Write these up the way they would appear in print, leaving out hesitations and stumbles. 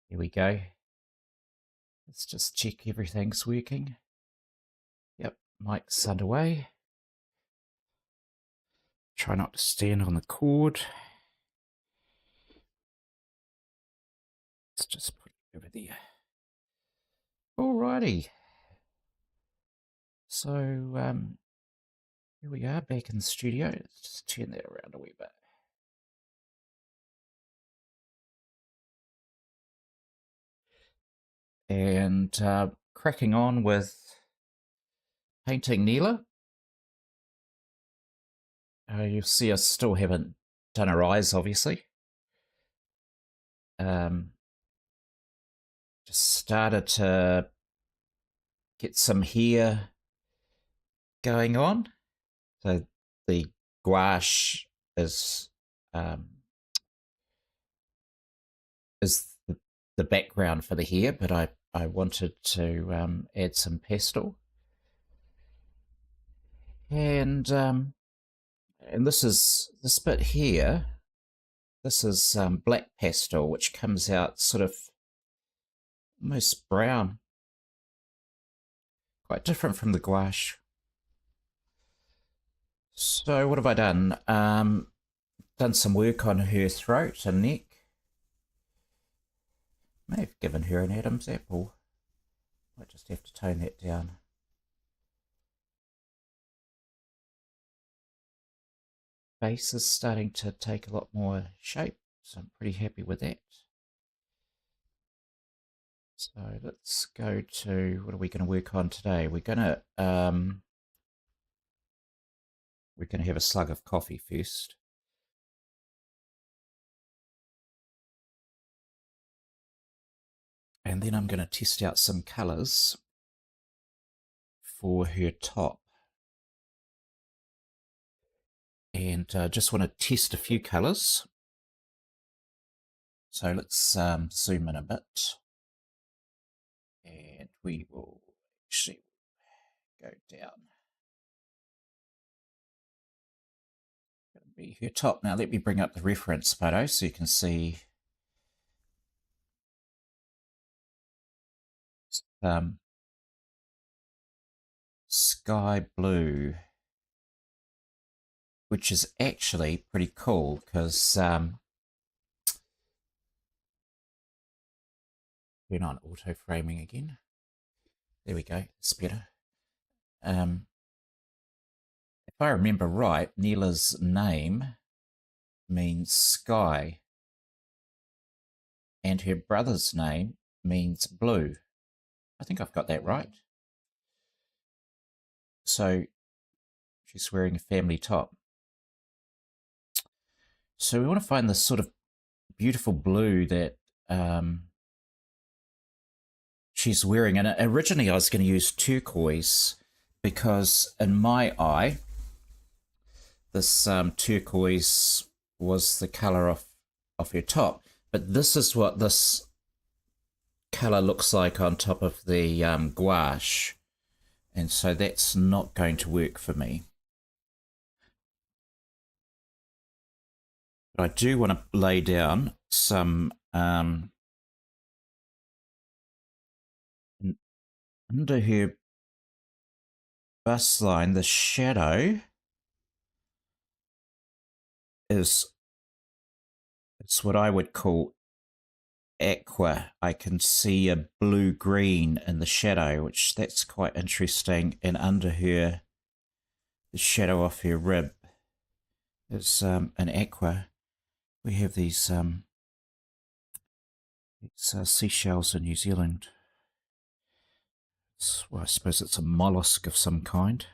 Here we go. Let's just check everything's working. Yep, mic's underway. Try not to stand on the cord. Let's just put it over there. Alrighty. So, here we are back in the studio. Let's just turn that around a wee bit. And cracking on with painting Neela. You'll see I still haven't done her eyes, obviously. Just started to get some hair going on. So the gouache is um, the background for the hair, but I wanted to add some pastel. And this bit here. This is black pastel, which comes out sort of almost brown, quite different from the gouache. So what have I done? Done some work on her throat and neck. May have given her an Adam's apple. Might just have to tone that down. Face is starting to take a lot more shape, so I'm pretty happy with that. So let's go to, what are we going to work on today? We're going to have a slug of coffee first. And then I'm going to test out some colours for her top. And just want to test a few colours. So let's zoom in a bit. And we will actually go down. Going to be her top. Now let me bring up the reference photo so you can see sky blue, which is actually pretty cool because turn on auto framing again. There we go, it's better. If I remember right, Neela's name means sky, and her brother's name means blue. I think I've got that right. So she's wearing a family top. So we want to find this sort of beautiful blue that she's wearing. And originally I was going to use turquoise because in my eye, this turquoise was the colour of her top. But this is what this colour looks like on top of the gouache. And so that's not going to work for me. But I do want to lay down some under her bust line. The shadow is it's what I would call aqua. I can see a blue-green in the shadow, which that's quite interesting. And under her, the shadow off her rib is an aqua. We have these seashells in New Zealand. Well, I suppose it's a mollusk of some kind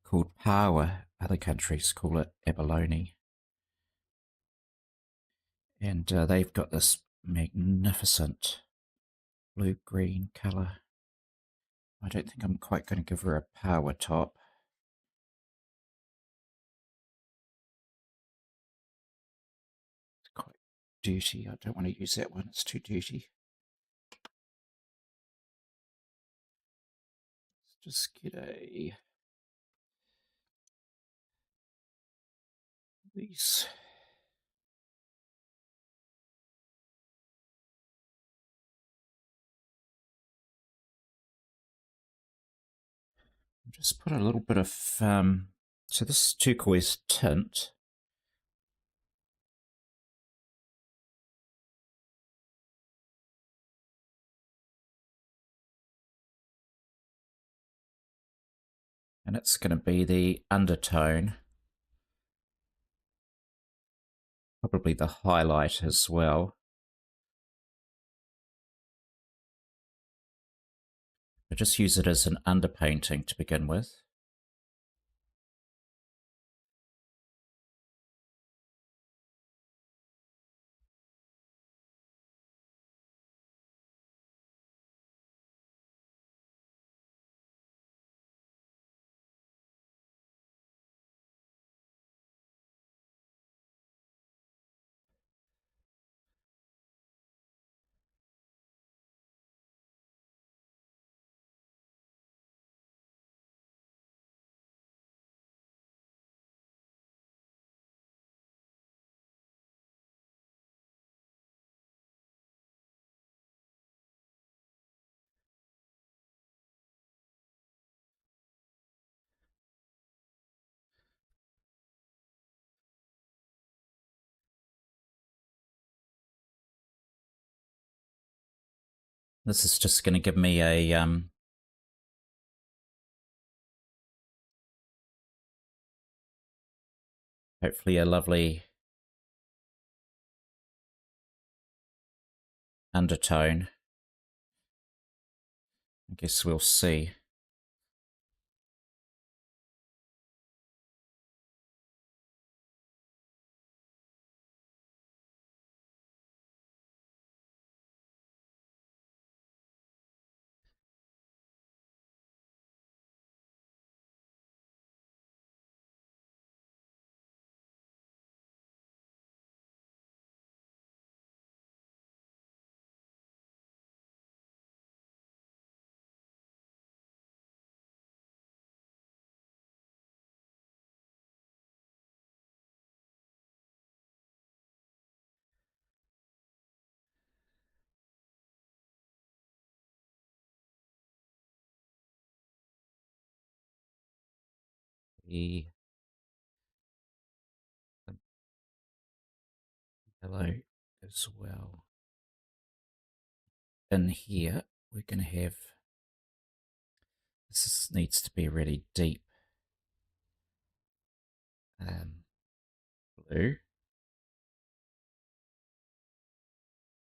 called paua. Other countries call it abalone. And they've got this magnificent blue-green colour. I don't think I'm quite going to give her a paua top. It's quite dirty. I don't want to use that one. It's too dirty. Let's just get these Just put a little bit of, so this turquoise tint. And it's going to be the undertone, probably the highlight as well. I just use it as an underpainting to begin with. This is just going to give me a hopefully a lovely undertone. I guess we'll see. The yellow as well. In here, we're going to have, needs to be really deep blue,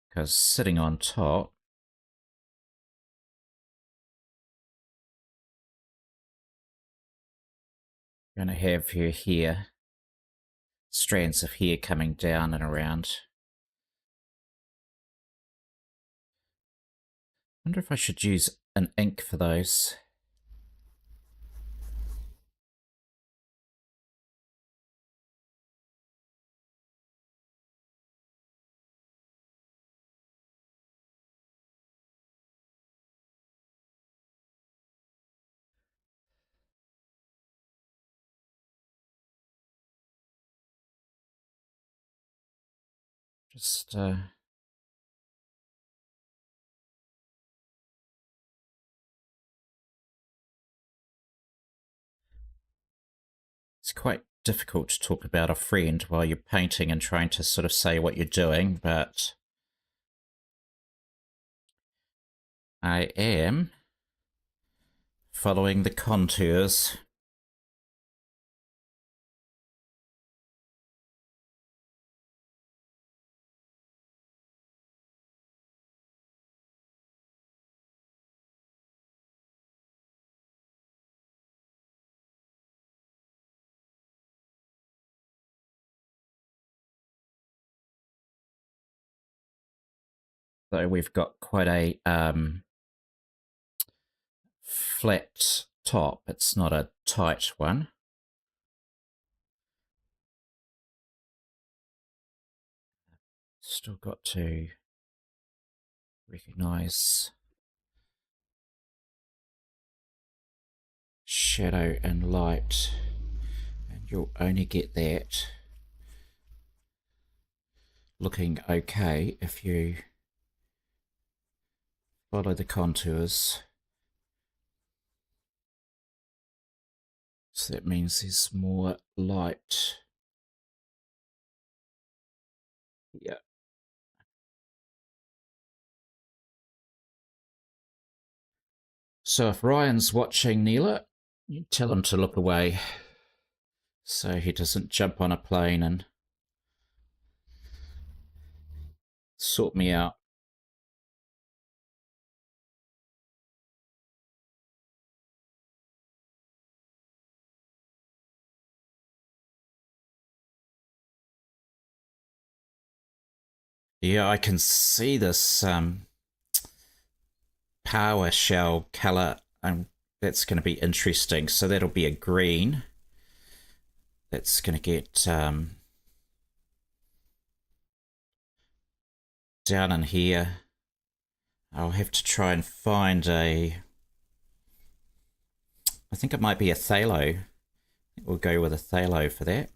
because sitting on top, we're going to have here strands of hair coming down and around. I wonder if I should use an ink for those. Just it's quite difficult to talk about a friend while you're painting and trying to sort of say what you're doing, but I am following the contours. So we've got quite a flat top. It's not a tight one. Still got to recognize shadow and light, and you'll only get that looking okay if you follow the contours. So that means there's more light. Yeah. So if Ryan's watching Neela, you tell him to look away so he doesn't jump on a plane and sort me out. Yeah, I can see this power shell color, and that's going to be interesting. So that'll be a green. That's going to get down in here. I'll have to try and find a. I think it might be a phthalo. We'll go with a phthalo for that.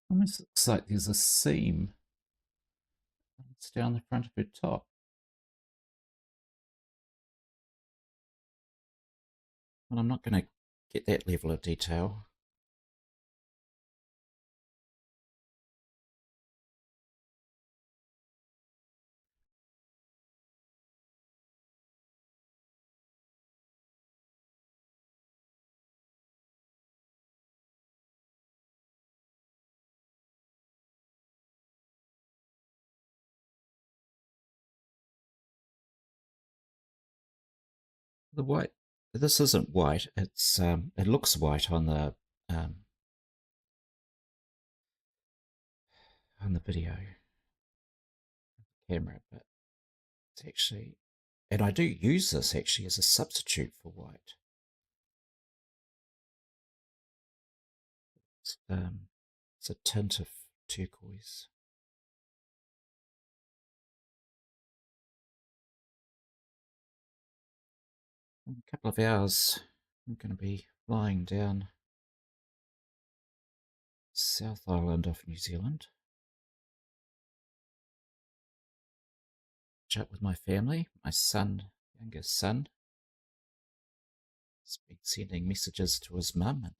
Almost looks like there's a seam. It's down the front of her top. But I'm not going to get that level of detail. The white. This isn't white. It's it looks white um, on the video camera, but it's actually, and I do use this actually as a substitute for white. It's a tint of turquoise. In a couple of hours, I'm going to be flying down South Island of New Zealand. Chat with my family. My son, youngest son, has been sending messages to his mum and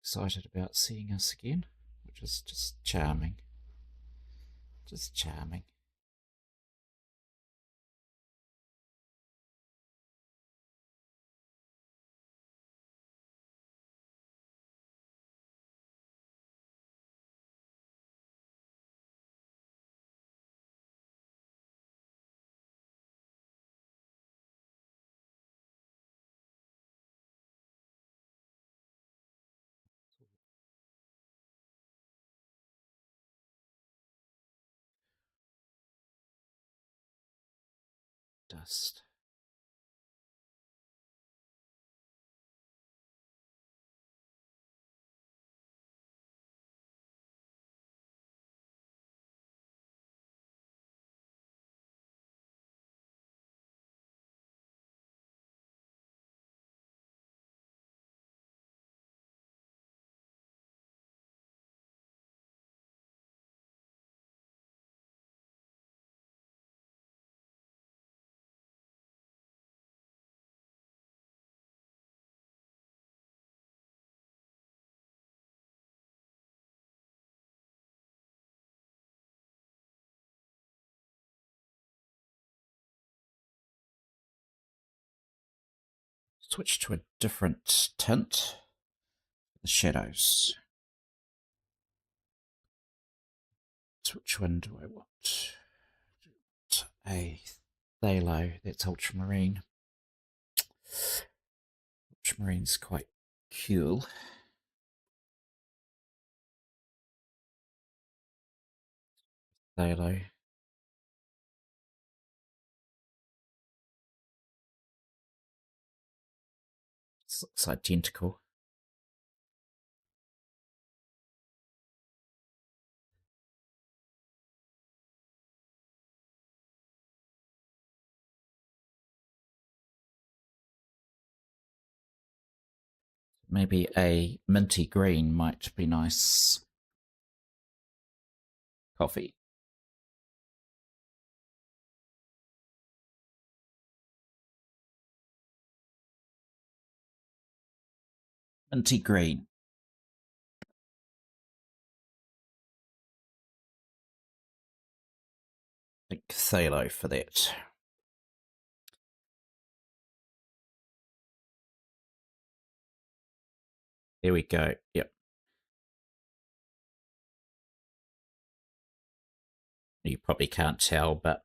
excited about seeing us again, which is just charming. Just charming. Dust. Switch to a different tint. The shadows. So which one do I want? A phthalo. That's ultramarine. Ultramarine's quite cool. phthalo. It's identical. Maybe a minty green might be nice. Coffee. Minty green. I think phthalo for that. There we go. Yep. You probably can't tell, but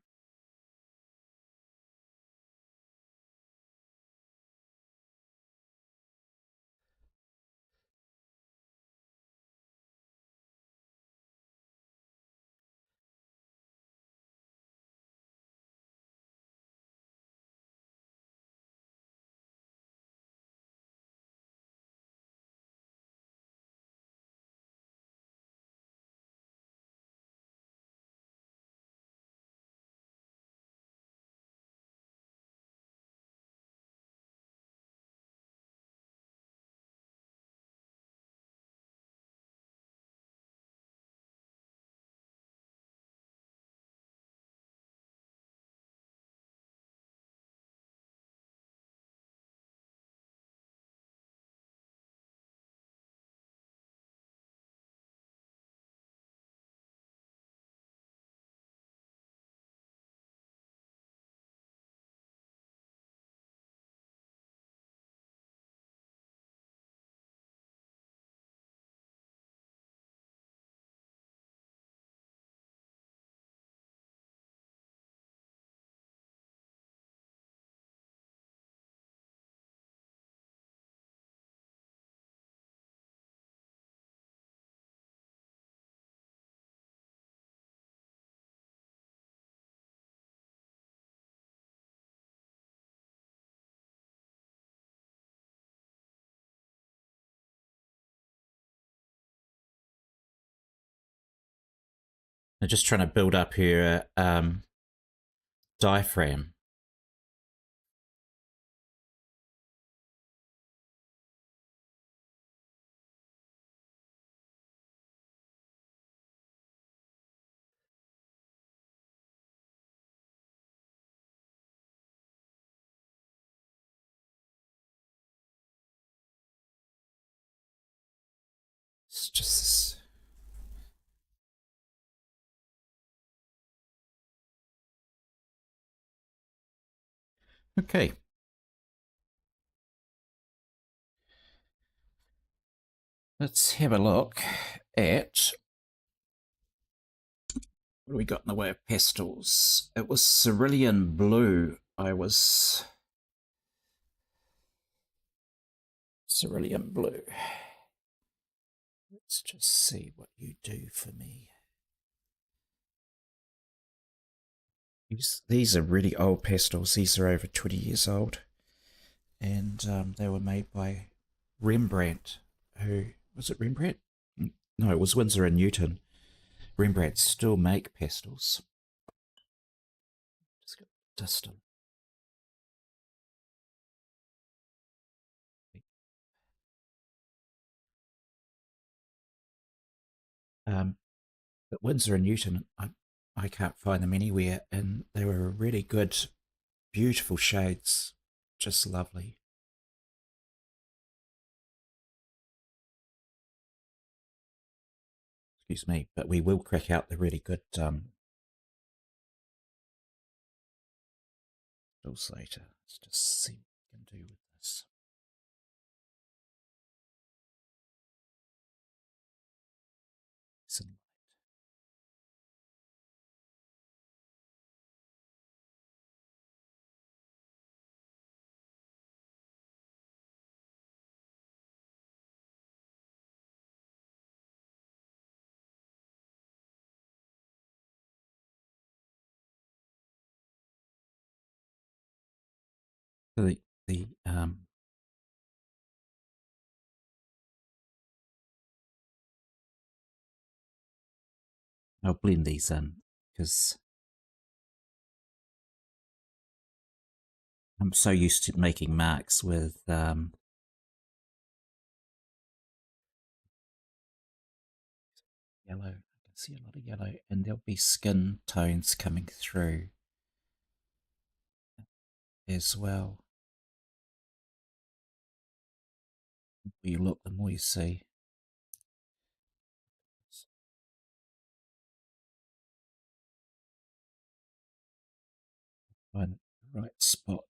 I'm just trying to build up her diaphragm. It's just okay. Let's have a look at what do we got in the way of pastels. It was cerulean blue. I was cerulean blue. Let's just see what you do for me. These are really old pastels. These are over 20 years old. And they were made by Rembrandt. Who was it? Rembrandt? No, it was Winsor and Newton. Rembrandt still make pastels. Just got dust on. But Winsor and Newton, I can't find them anywhere, and they were really good, beautiful shades, just lovely. Excuse me, but we will crack out the really good bills later. Let's just see what we can do with this. Some The I'll blend these in because I'm so used to making marks with yellow. I can see a lot of yellow, and there'll be skin tones coming through as well. The more you look, the more you see. Find the right spot.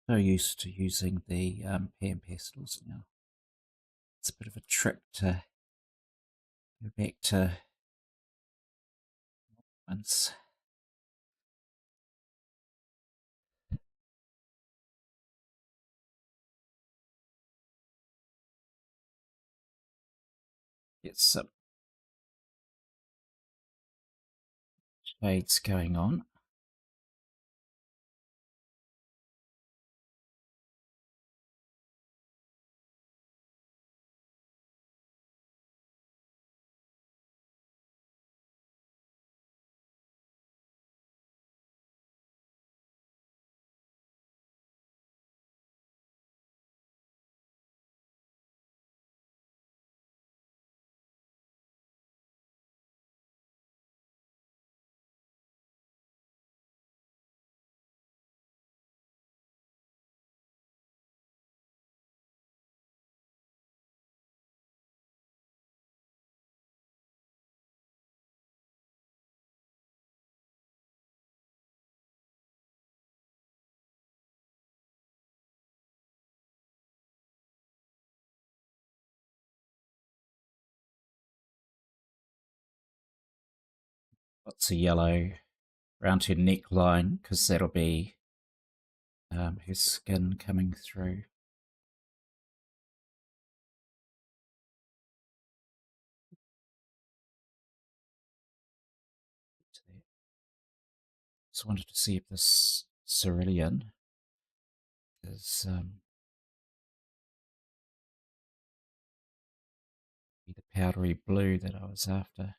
So used to using the pan pastels now. It's a bit of a trick to go back to once. Get some shades going on. Lots of yellow around her neckline because that'll be her skin coming through. Just wanted to see if this cerulean is the powdery blue that I was after.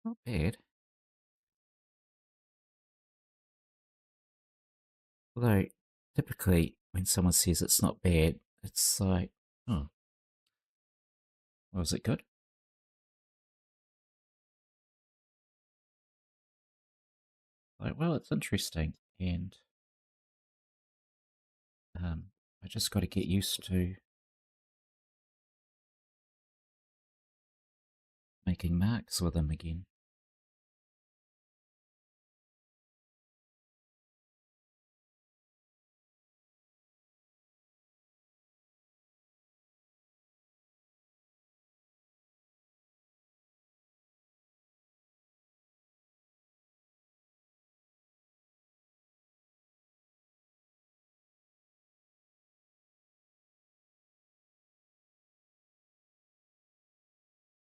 Not bad. Although, typically, when someone says it's not bad, it's like, oh, was it good? Like, well, it's interesting, and I just got to get used to making marks with them again.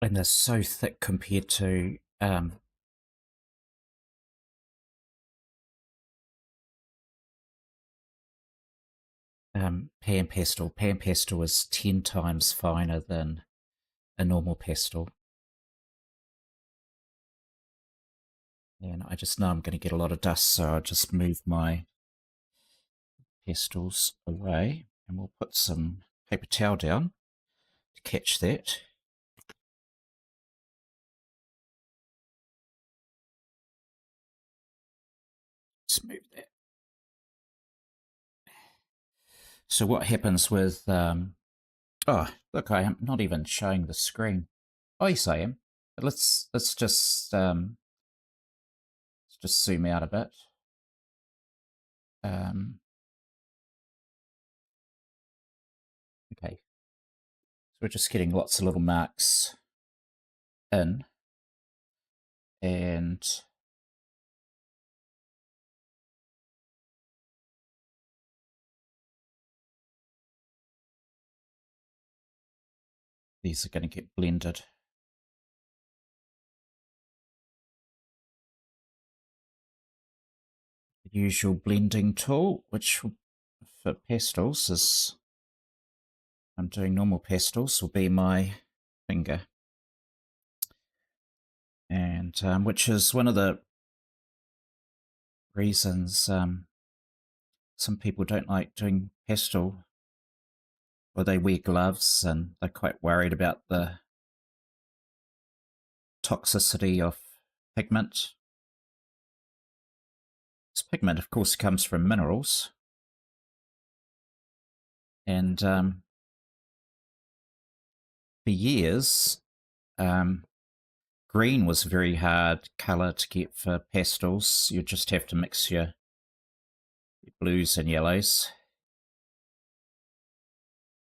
And they're so thick compared to pan pastel. Pan pastel is 10 times finer than a normal pastel. And I just know I'm going to get a lot of dust, so I'll just move my pastels away, and we'll put some paper towel down to catch that. Let's move that. So what happens with oh, look, I am not even showing the screen. Oh, yes, I am. But let's just zoom out a bit. Okay, so we're just getting lots of little marks in, and these are going to get blended. The usual blending tool, which for pastels is, I'm doing normal pastels, will be my finger. And which is one of the reasons some people don't like doing pastel, or they wear gloves and they're quite worried about the toxicity of pigment. This pigment, of course, comes from minerals, and for years, green was a very hard colour to get for pastels. You just have to mix your blues and yellows.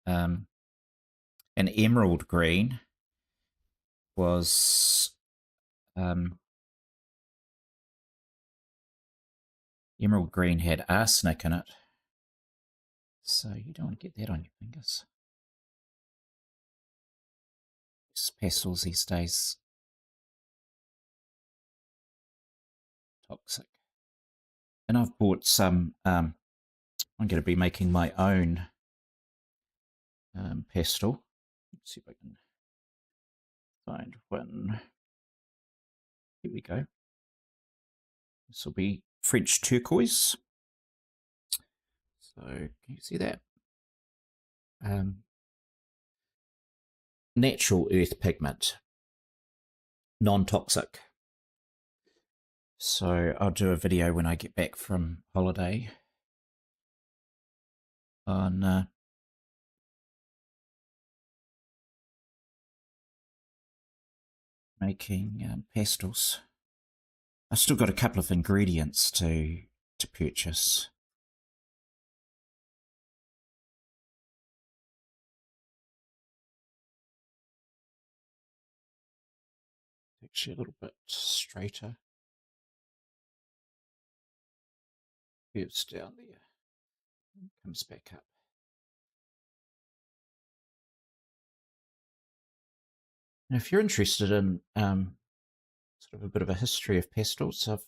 And emerald green was emerald green had arsenic in it, so you don't want to get that on your fingers. These pastels these days, toxic. And I've bought some. I'm going to be making my own pastel. Let's see if I can find one. Here we go. This will be French turquoise. So can you see that? Natural earth pigment, non-toxic. So I'll do a video when I get back from holiday on making pastels. I've still got a couple of ingredients to purchase. Actually a little bit straighter. Curves down there. Comes back up. And if you're interested in sort of a bit of a history of pastels, I've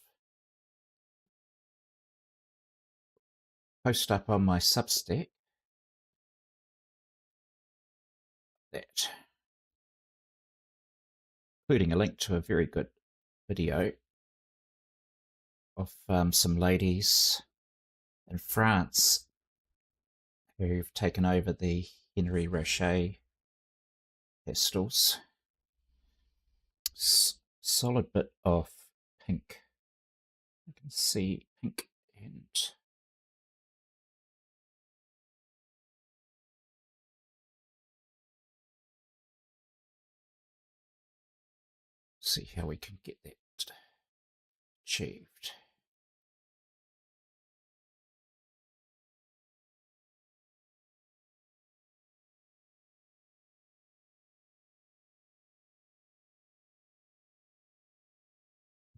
posted up on my Substack that, including a link to a very good video of some ladies in France who've taken over the Henri Rocher pastels. Solid bit of pink. I can see pink and see how we can get that achieved.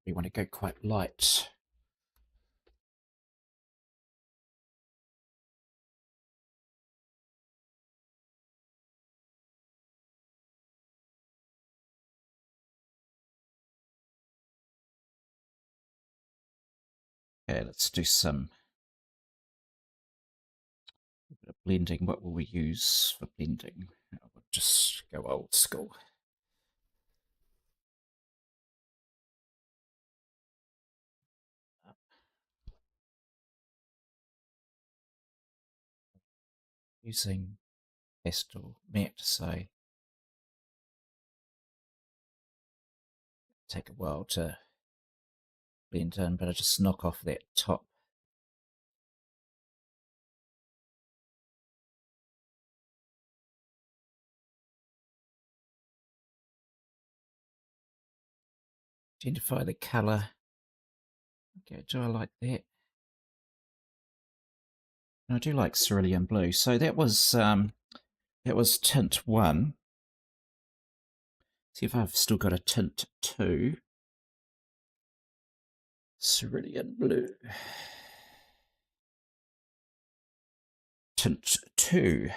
We want to go quite light. Okay, let's do some bit of blending. What will we use for blending? We'll just go old school. using Pastel matte, so take a while to blend in, but I just knock off that top. Identify the colour. Okay, do I like that? I do like cerulean blue. So that was tint 1. See if I've still got a tint 2. Cerulean blue. Tint 2.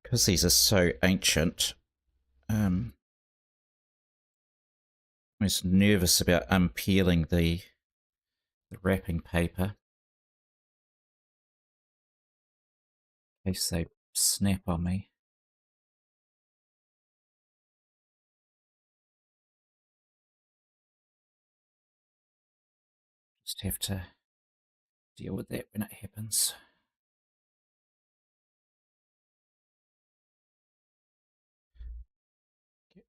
Because these are so ancient, I was nervous about unpeeling the wrapping paper in case they snap on me. Just have to deal with that when it happens. Get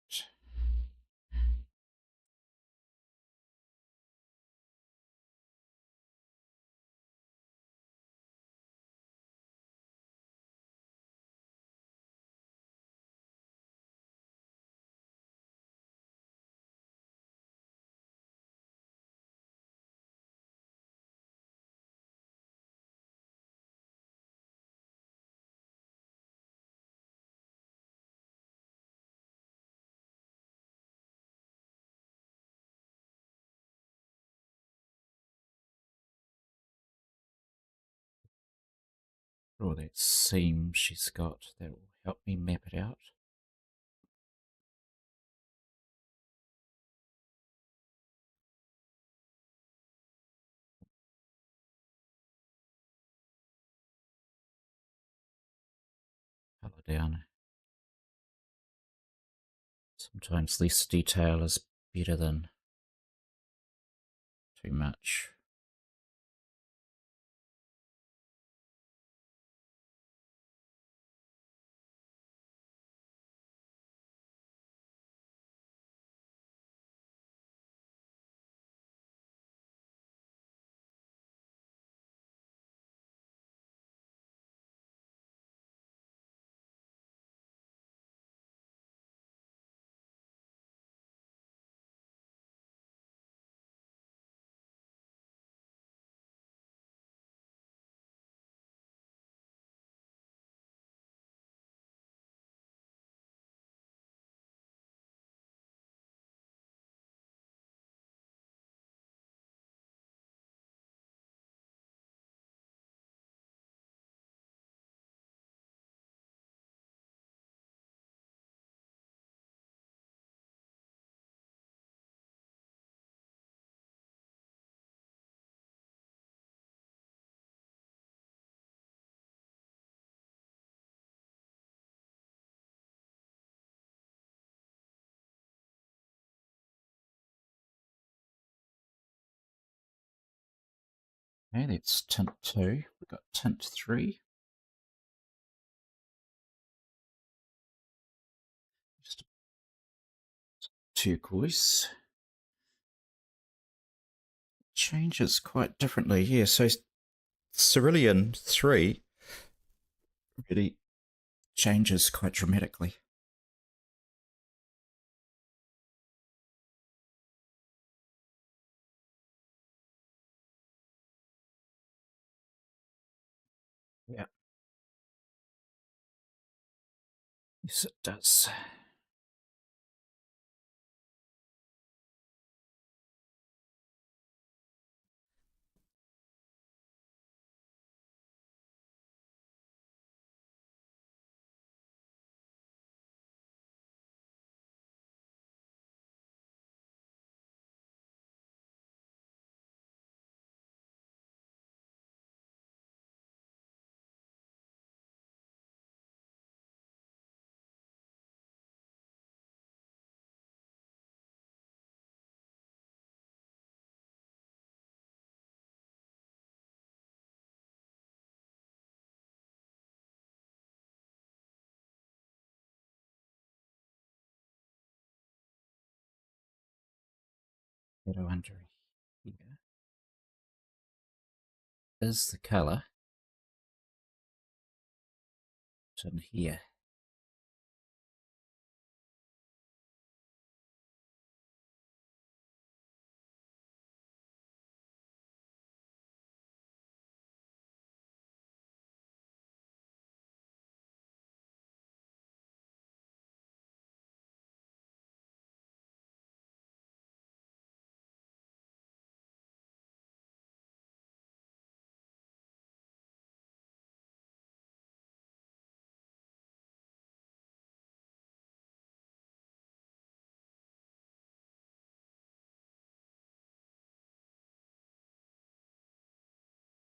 draw that seam she's got. That will help me map it out. Colour down. Sometimes less detail is better than too much. Okay, that's tint 2. We've got tint 3. turquoise. Changes quite differently. Yeah, so cerulean 3 really changes quite dramatically. Yeah. Yes, it does. Shadow under here is the colour in here.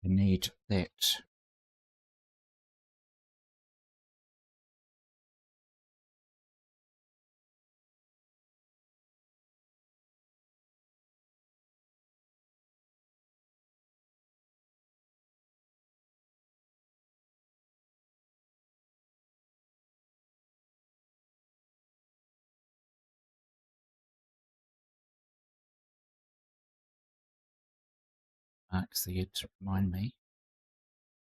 I need that. Marks the edge to remind me.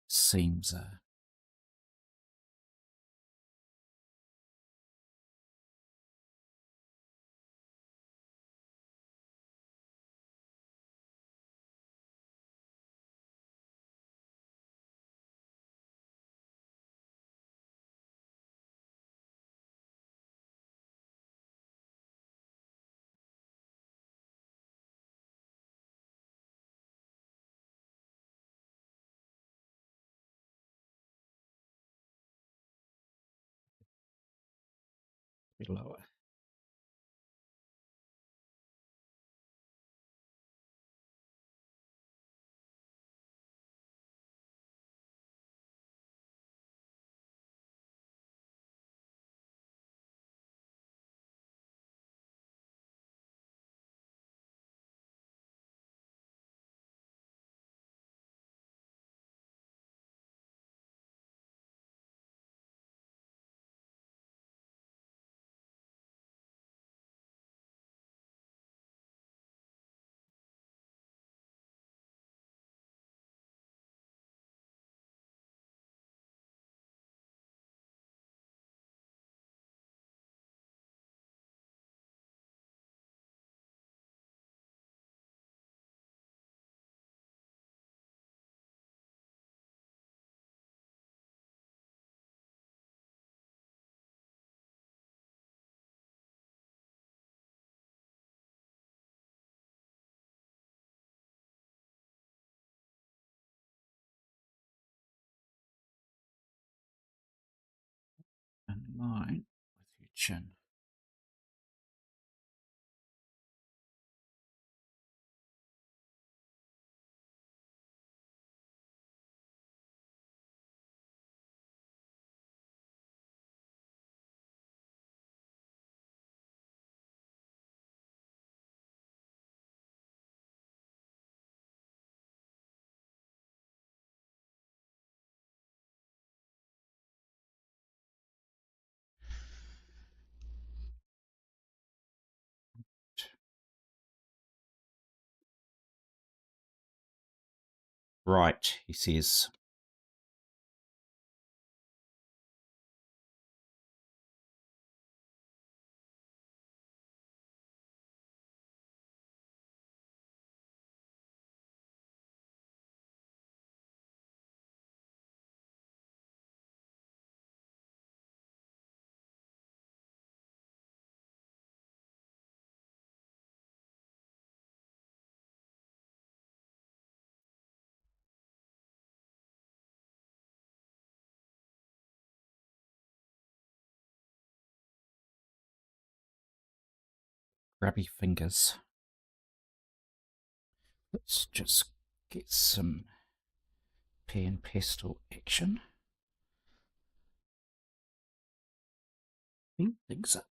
Seams are a bit lower. And line with your chin. Right, he says. Grabby fingers. Let's just get some pen pastel action. Clean things up.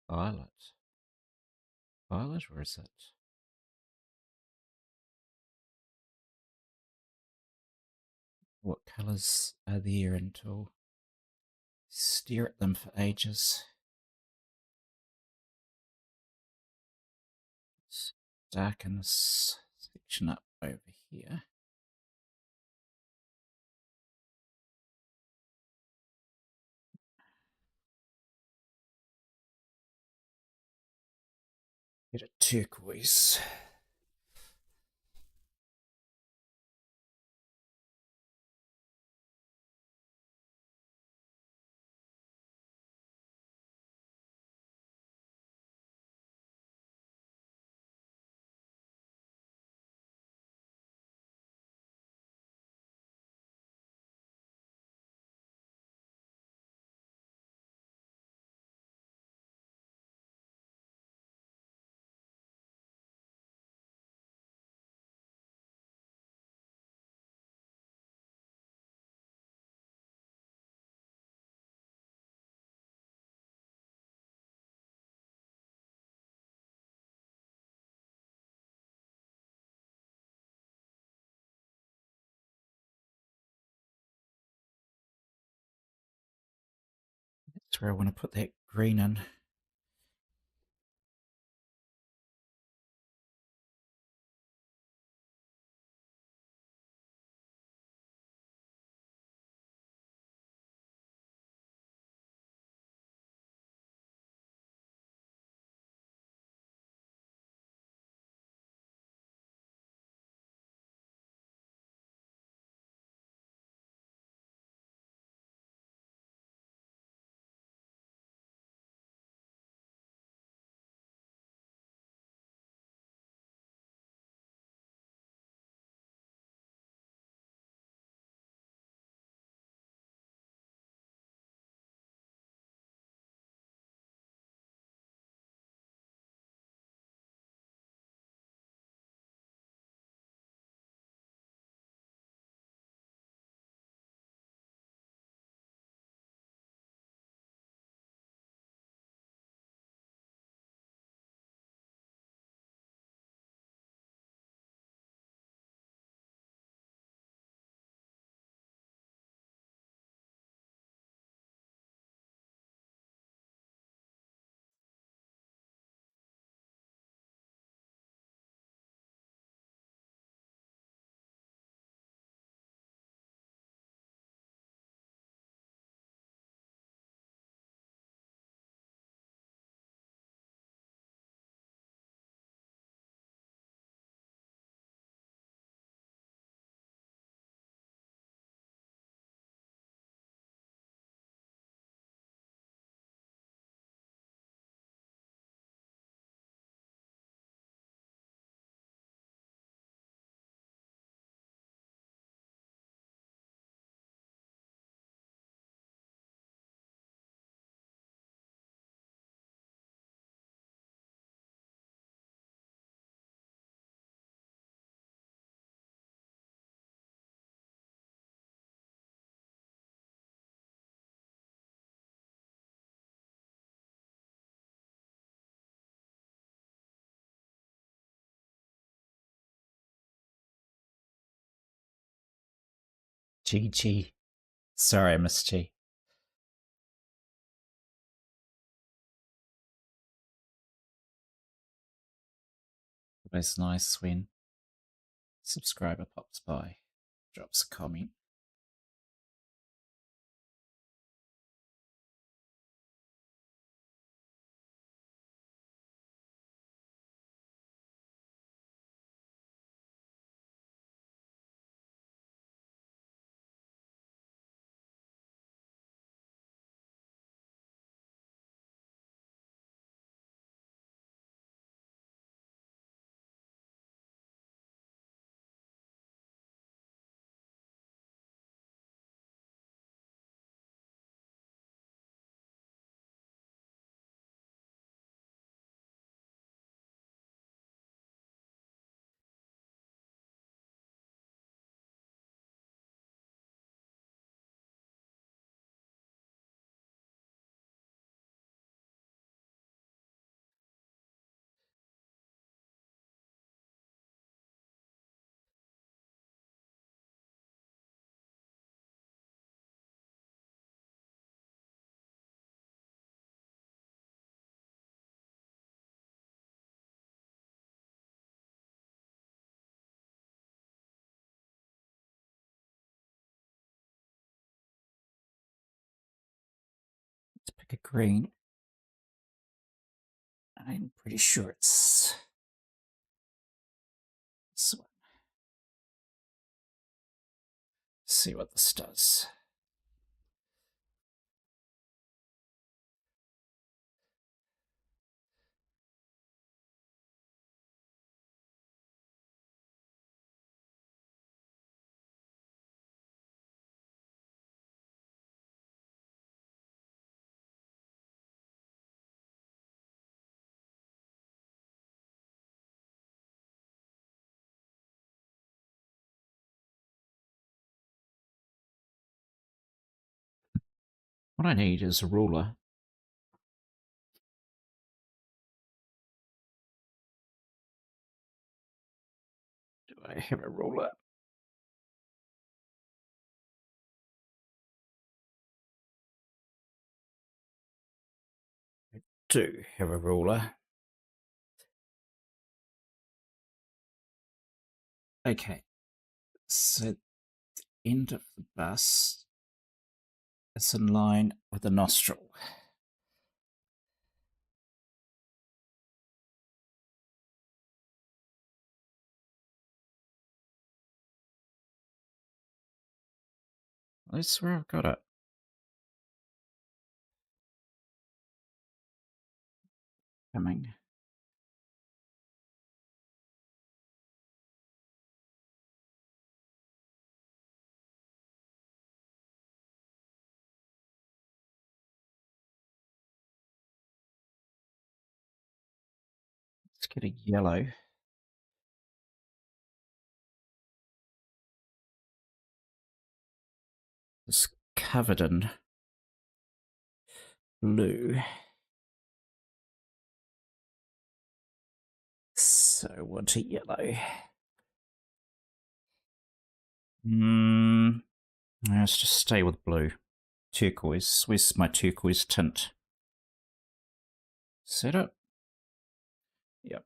Violet. Violet, or is it? What colours are there until stare at them for ages? Let's darken this section up over here. Get a turquoise. That's where I want to put that green in. GG. Sorry, I missed you. Always nice when subscriber pops by, drops a comment. Let's pick a green. I'm pretty sure it's this one. See what this does. What I need is a ruler. Do I have a ruler? I do have a ruler. Okay, so the end of the bust is in line with the nostril. That's where I've got it. Coming. Let's get a yellow. It's covered in blue. So what a yellow. Let's just stay with blue. Turquoise. Where's my turquoise tint? Set it. Yep.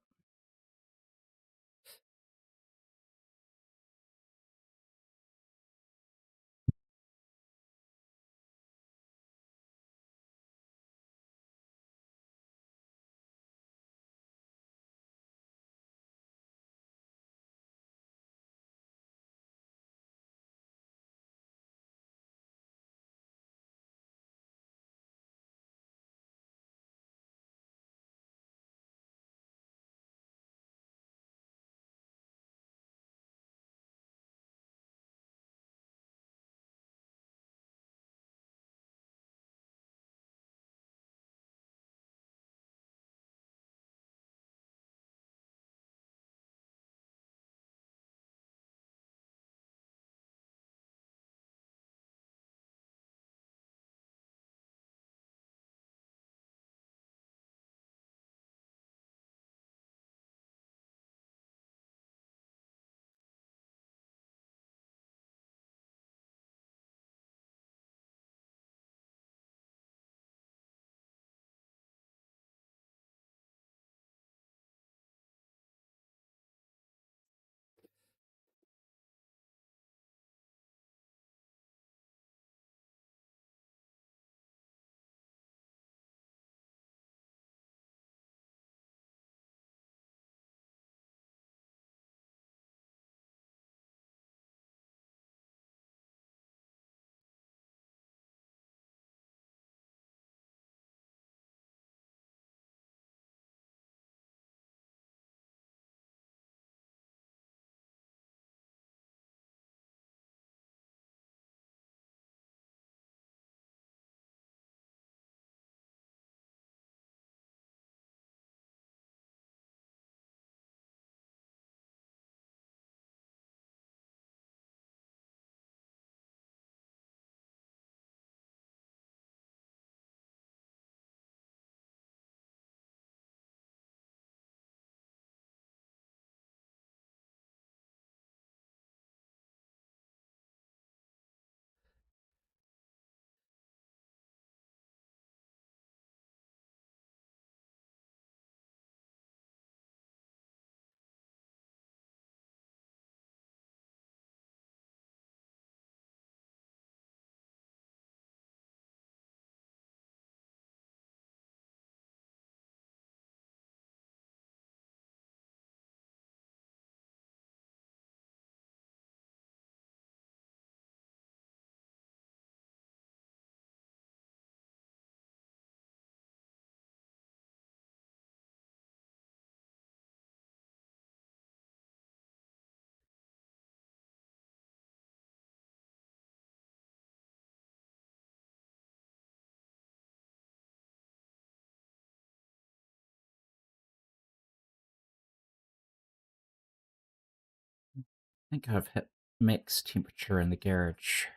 think I've hit max temperature in the garage.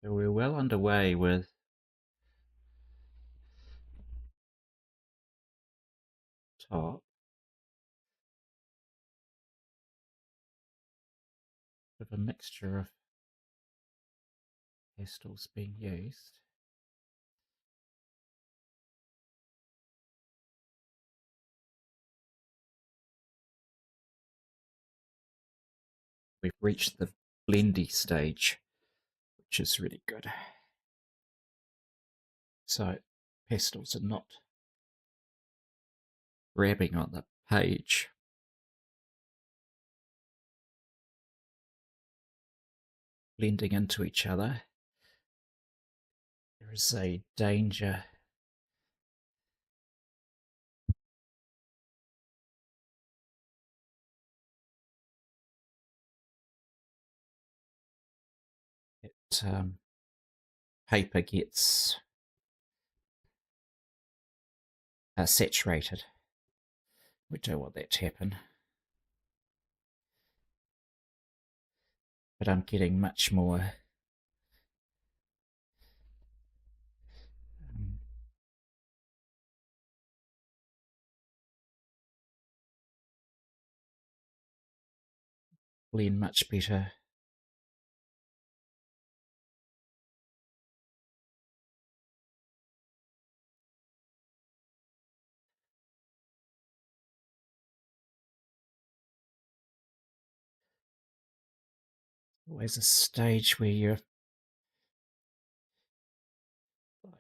So we're well underway with top. With a mixture of pastels being used. We've reached the blendy stage, which is really good. So pastels are not grabbing on the page. Blending into each other. There is a danger that paper gets saturated. We don't want that to happen. But I'm getting much more blend much better. Always a stage where you're like,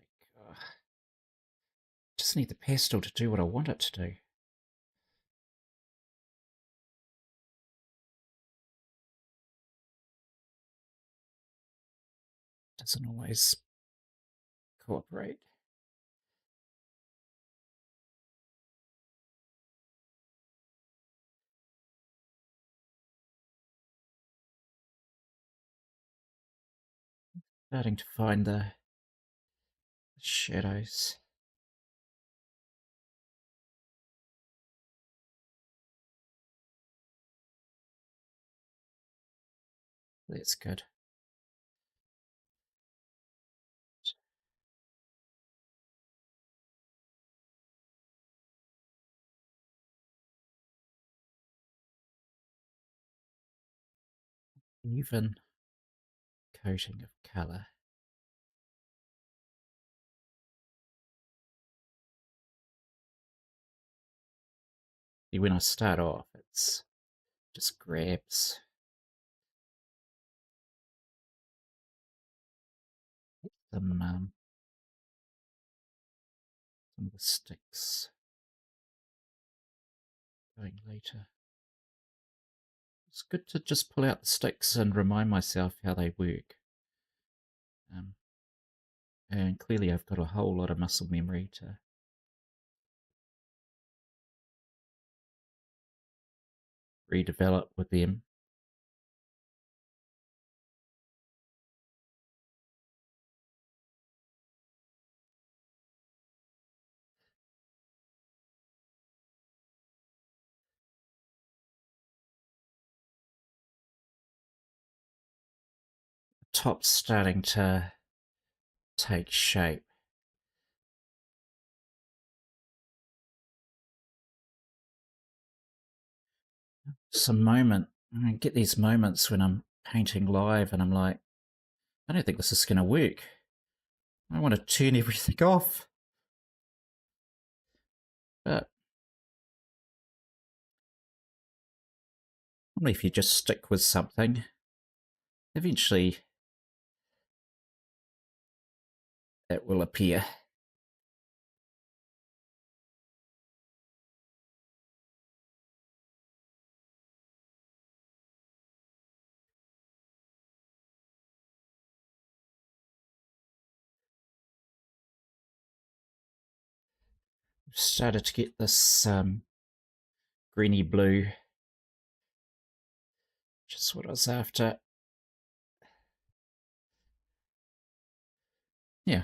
just need the pastel to do what I want it to do. Doesn't always cooperate. Starting to find the shadows. That's good. Even coating of colour. When I start off, it's just grabs. Some of the sticks going later. It's good to just pull out the sticks and remind myself how they work. And clearly I've got a whole lot of muscle memory to redevelop with them. The top's starting to take shape. I get these moments when I'm painting live and I'm like, I don't think this is going to work. I want to turn everything off. But only if you just stick with something, eventually it will appear. I've started to get this greeny blue, which is what I was after. Yeah.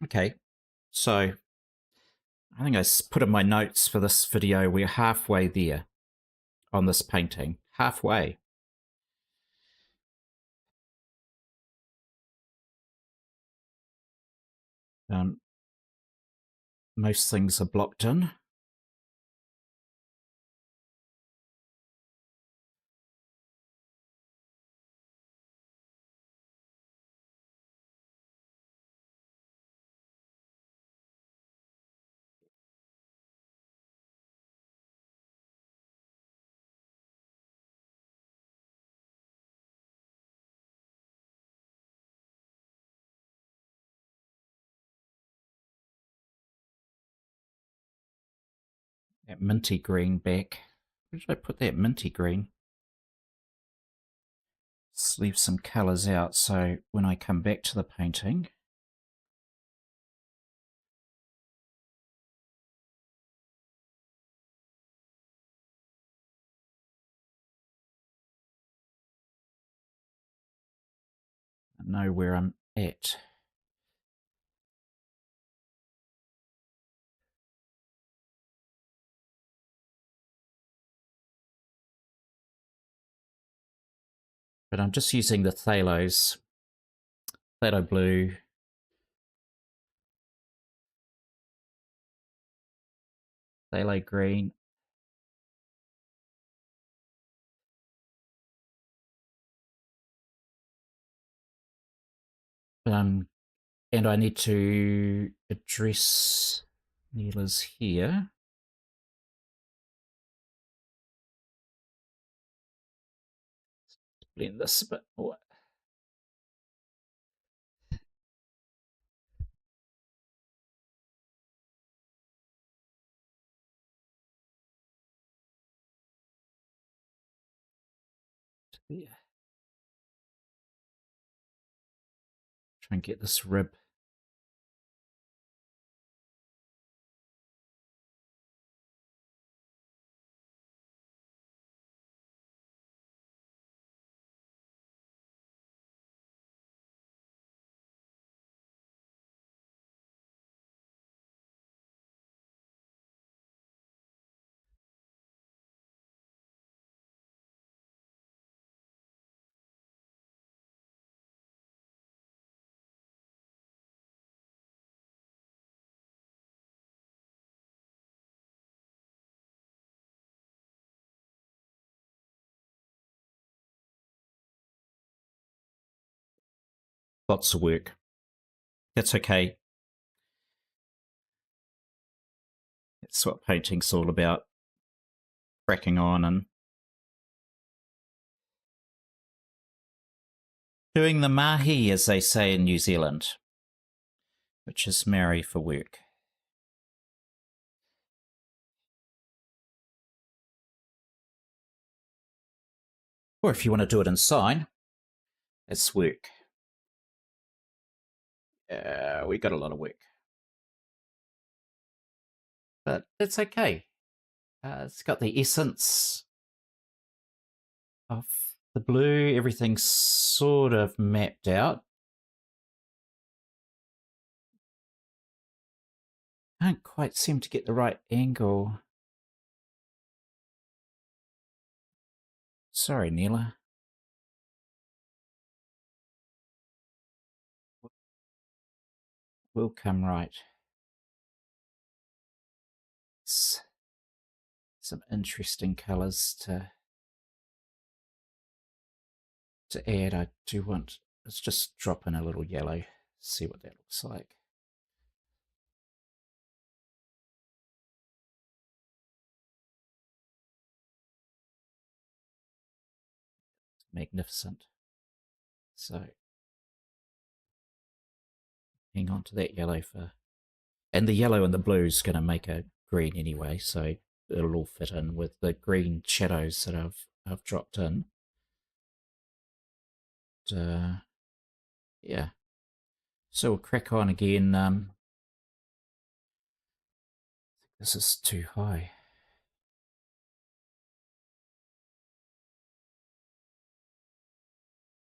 Okay. So I think I put in my notes for this video, we're halfway there on this painting. Halfway. Most things are blocked in. That minty green back. Where did I put that minty green? Let's leave some colours out so when I come back to the painting, I know where I'm at. But I'm just using the Phthalo blue, Phthalo green. And I need to address Neela's here. Blend this a bit more. There. Try and get this rib. Lots of work. That's okay. That's what painting's all about. Cracking on and doing the mahi, as they say in New Zealand, which is marry for work. Or if you want to do it in sign, it's work. We got a lot of work. But it's okay. It's got the essence of the blue. Everything's sort of mapped out. Can't quite seem to get the right angle. Sorry, Neela. Will come right. Some interesting colours to add. I do want, let's just drop in a little yellow, see what that looks like. Magnificent. So hang on to that yellow for, and the yellow and the blue is going to make a green anyway, so it'll all fit in with the green shadows that I've dropped in. Yeah, so we'll crack on again. This is too high.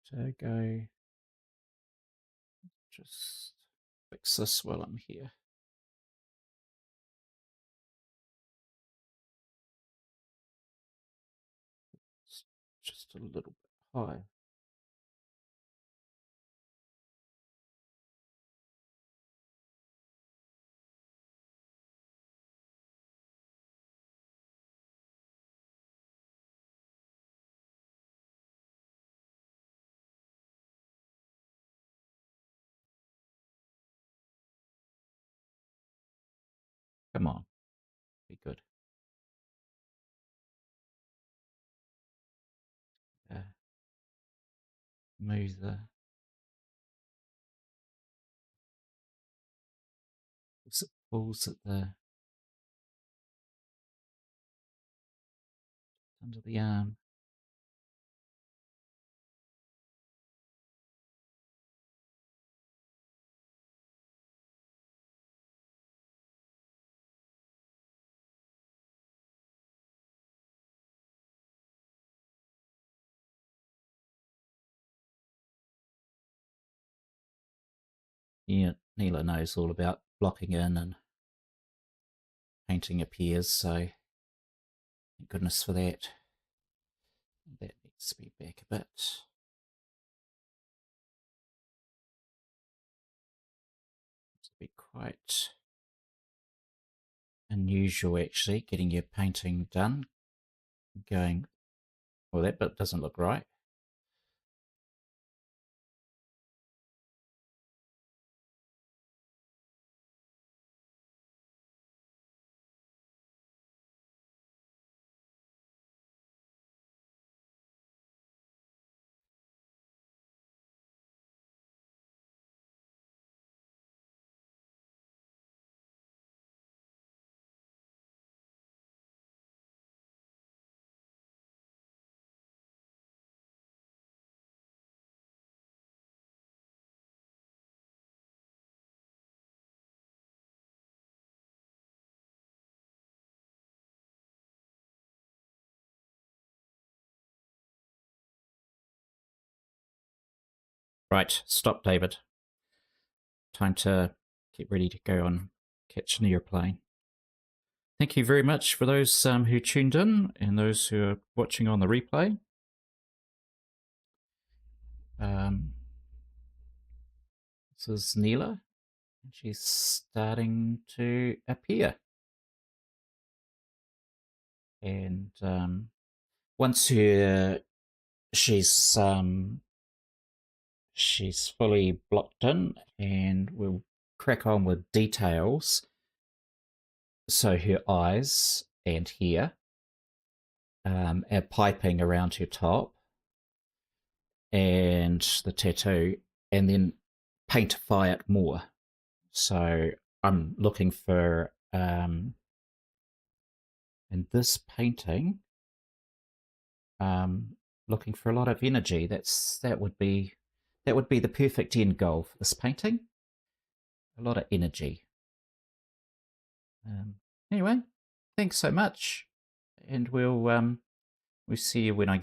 So go, just fix this while I'm here. a little bit high. Come on, be good. Move the balls at the under the arm. Yeah, Neela knows all about blocking in and painting appears, so thank goodness for that. That needs to be back a bit. It's be quite unusual actually, getting your painting done, going, well, that bit doesn't look right. Right, stop, David. Time to get ready to go and catch an airplane. Thank you very much for those who tuned in and those who are watching on the replay. This is Neela. She's starting to appear. And once she's fully blocked in, and we'll crack on with details. So her eyes and here, our piping around her top, and the tattoo, and then paintify it more. So I'm looking for in this painting, looking for a lot of energy. That would be the perfect end goal for this painting. A lot of energy. Anyway, thanks so much, and we'll see you when I get